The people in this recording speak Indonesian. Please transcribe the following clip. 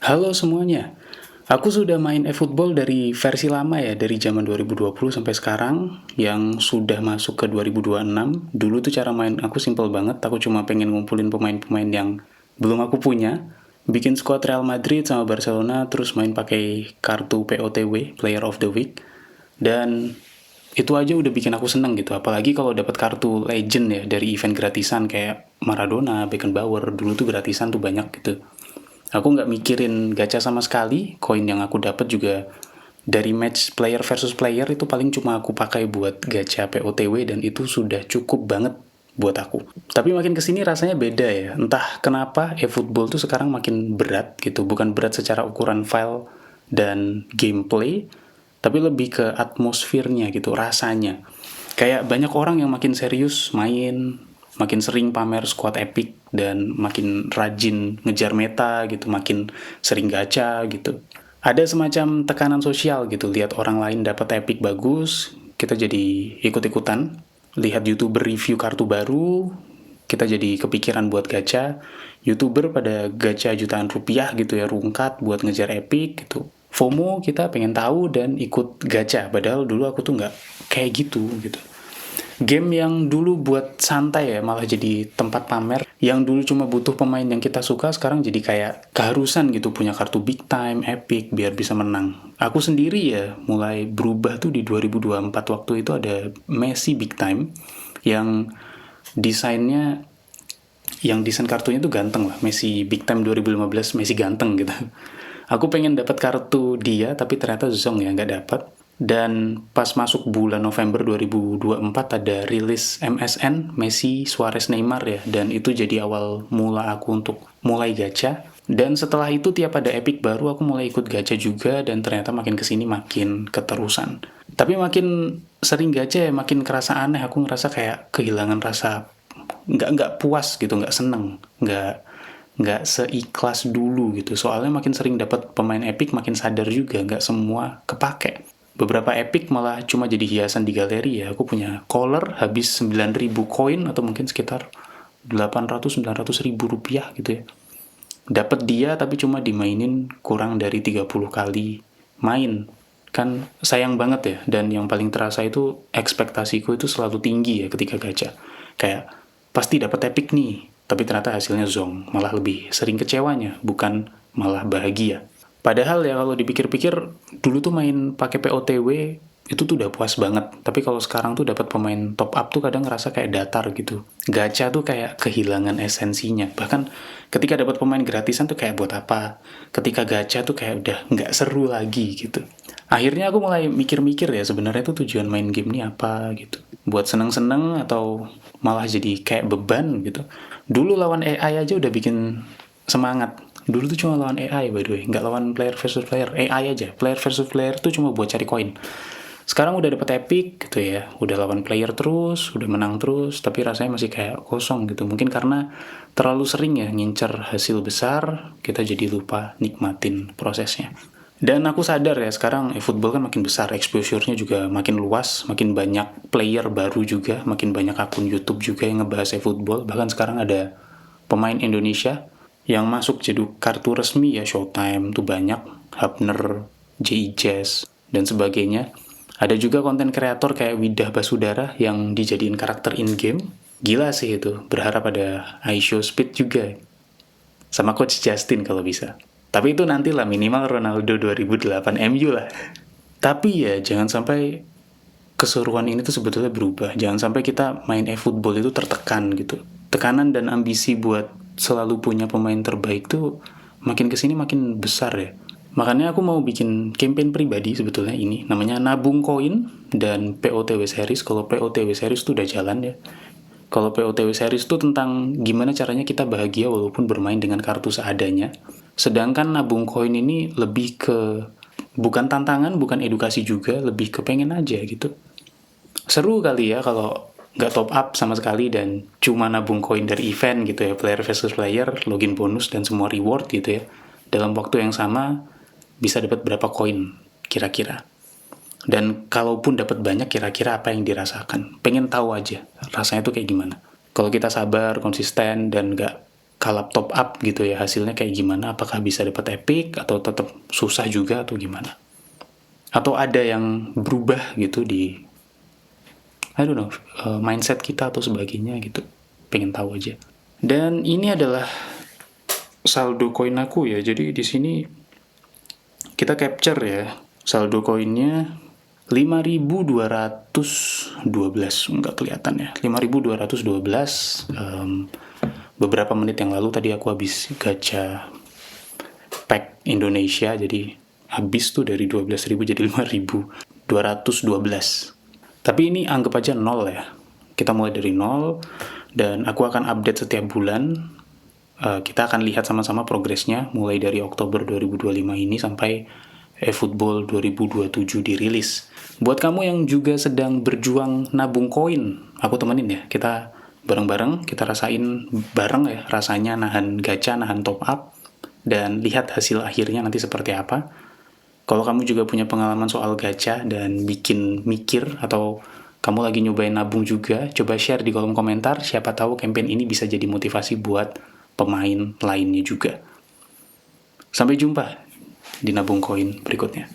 Halo semuanya, aku sudah main eFootball dari versi lama ya, dari zaman 2020 sampai sekarang, yang sudah masuk ke 2026. Dulu tuh cara main aku simple banget, aku cuma pengen ngumpulin pemain-pemain yang belum aku punya, bikin squad Real Madrid sama Barcelona, terus main pakai kartu POTW, Player of the Week, dan itu aja udah bikin aku seneng gitu, apalagi kalau dapat kartu legend ya dari event gratisan kayak Maradona, Beckenbauer, dulu tuh gratisan tuh banyak gitu. Aku nggak mikirin gacha sama sekali, koin yang aku dapat juga dari match player versus player itu paling cuma aku pakai buat gacha POTW dan itu sudah cukup banget buat aku. Tapi makin kesini rasanya beda ya, entah kenapa eFootball tuh sekarang makin berat gitu, bukan berat secara ukuran file dan gameplay, tapi lebih ke atmosfernya gitu, rasanya. Kayak banyak orang yang makin serius main, makin sering pamer squad epic, dan makin rajin ngejar meta gitu, makin sering gacha gitu. Ada semacam tekanan sosial gitu, lihat orang lain dapat epic bagus, kita jadi ikut-ikutan. Lihat YouTuber review kartu baru, kita jadi kepikiran buat gacha. YouTuber pada gacha jutaan rupiah gitu ya, rungkat buat ngejar epic gitu. FOMO, kita pengen tahu dan ikut gacha, padahal dulu aku tuh nggak kayak gitu gitu. Game yang dulu buat santai ya malah jadi tempat pamer. Yang dulu cuma butuh pemain yang kita suka, sekarang jadi kayak keharusan gitu punya kartu big time, epic biar bisa menang. Aku sendiri ya mulai berubah tuh di 2024, waktu itu ada Messi big time yang desainnya, yang desain kartunya tuh ganteng lah. Messi big time 2015, Messi ganteng gitu. Aku pengen dapat kartu dia tapi ternyata Zong ya nggak dapat. Dan pas masuk bulan November 2024 ada rilis MSN Messi, Suarez, Neymar ya, dan itu jadi awal mula aku untuk mulai gacha. Dan setelah itu tiap ada epic baru aku mulai ikut gacha juga, dan ternyata makin kesini makin keterusan. Tapi makin sering gacha ya makin kerasa aneh, aku ngerasa kayak kehilangan rasa, nggak puas gitu, nggak seneng, nggak seikhlas dulu gitu. Soalnya makin sering dapat pemain epic makin sadar juga nggak semua kepake. Beberapa epic malah cuma jadi hiasan di galeri ya. Aku punya collar habis 9.000 koin atau mungkin sekitar 800-900 ribu rupiah gitu ya. Dapat dia tapi cuma dimainin kurang dari 30 kali main. Kan sayang banget ya. Dan yang paling terasa itu ekspektasiku itu selalu tinggi ya ketika gacha. Kayak pasti dapat epic nih, tapi ternyata hasilnya zong. Malah lebih sering kecewanya, bukan malah bahagia. Padahal ya kalau dipikir-pikir, dulu tuh main pakai POTW itu tuh udah puas banget. Tapi kalau sekarang tuh dapat pemain top up tuh kadang ngerasa kayak datar gitu. Gacha tuh kayak kehilangan esensinya. Bahkan ketika dapat pemain gratisan tuh kayak buat apa? Ketika gacha tuh kayak udah nggak seru lagi gitu. Akhirnya aku mulai mikir-mikir ya, sebenarnya tuh tujuan main game ini apa gitu. Buat seneng-seneng atau malah jadi kayak beban gitu. Dulu lawan AI aja udah bikin semangat. Dulu tuh cuma lawan AI by the way, nggak lawan player versus player, AI aja. Player versus player tuh cuma buat cari koin. Sekarang udah dapet epic gitu ya, udah lawan player terus, udah menang terus, tapi rasanya masih kayak kosong gitu. Mungkin karena terlalu sering ya ngincer hasil besar, kita jadi lupa nikmatin prosesnya. Dan aku sadar ya, sekarang eFootball kan makin besar, exposure-nya juga makin luas, makin banyak player baru juga, makin banyak akun YouTube juga yang ngebahas eFootball. Bahkan sekarang ada pemain Indonesia yang masuk jadi kartu resmi ya, Showtime tuh banyak, Hapner, JI Jazz, dan sebagainya. Ada juga konten kreator kayak Widah Basudara yang dijadiin karakter in-game. Gila sih itu, berharap ada iShow Speed juga. Sama Coach Justin kalau bisa. Tapi itu nantilah, minimal Ronaldo 2008 MU lah. Tapi ya jangan sampai keseruan ini tuh sebetulnya berubah. Jangan sampai kita main e-football itu tertekan gitu. Tekanan dan ambisi buat selalu punya pemain terbaik tuh makin kesini makin besar ya. Makanya aku mau bikin campaign pribadi sebetulnya ini. Namanya nabung koin dan POTW series. Kalau POTW series tuh udah jalan ya. Kalau POTW series itu tentang gimana caranya kita bahagia walaupun bermain dengan kartu seadanya. Sedangkan nabung koin ini lebih ke bukan tantangan, bukan edukasi juga, lebih ke pengen aja gitu. Seru kali ya kalau nggak top up sama sekali dan cuma nabung koin dari event gitu ya, player versus player, login bonus dan semua reward gitu ya. Dalam waktu yang sama bisa dapat berapa koin kira-kira. Dan kalaupun dapat banyak, kira-kira apa yang dirasakan. Pengen tahu aja rasanya tuh kayak gimana. Kalau kita sabar, konsisten, dan nggak kalap top up gitu ya, hasilnya kayak gimana, apakah bisa dapat epic atau tetap susah juga atau gimana, atau ada yang berubah gitu di I don't know, mindset kita atau sebagainya gitu, pengen tahu aja. Dan ini adalah saldo koin aku ya, jadi di sini kita capture ya, saldo koinnya 5.212, nggak kelihatan ya, 5.212. Beberapa menit yang lalu tadi aku habis gacha pack Indonesia, jadi habis tuh dari 12.000 jadi 5.212. Tapi ini anggap aja nol ya, kita mulai dari nol, dan aku akan update setiap bulan. Kita akan lihat sama-sama progresnya mulai dari Oktober 2025 ini sampai eFootball 2027 dirilis. Buat kamu yang juga sedang berjuang nabung koin, aku temenin ya. Kita bareng-bareng, kita rasain bareng ya rasanya nahan gacha, nahan top up, dan lihat hasil akhirnya nanti seperti apa. Kalau kamu juga punya pengalaman soal gacha dan bikin mikir, atau kamu lagi nyobain nabung juga, coba share di kolom komentar, siapa tahu campaign ini bisa jadi motivasi buat pemain lainnya juga. Sampai jumpa di nabung koin berikutnya.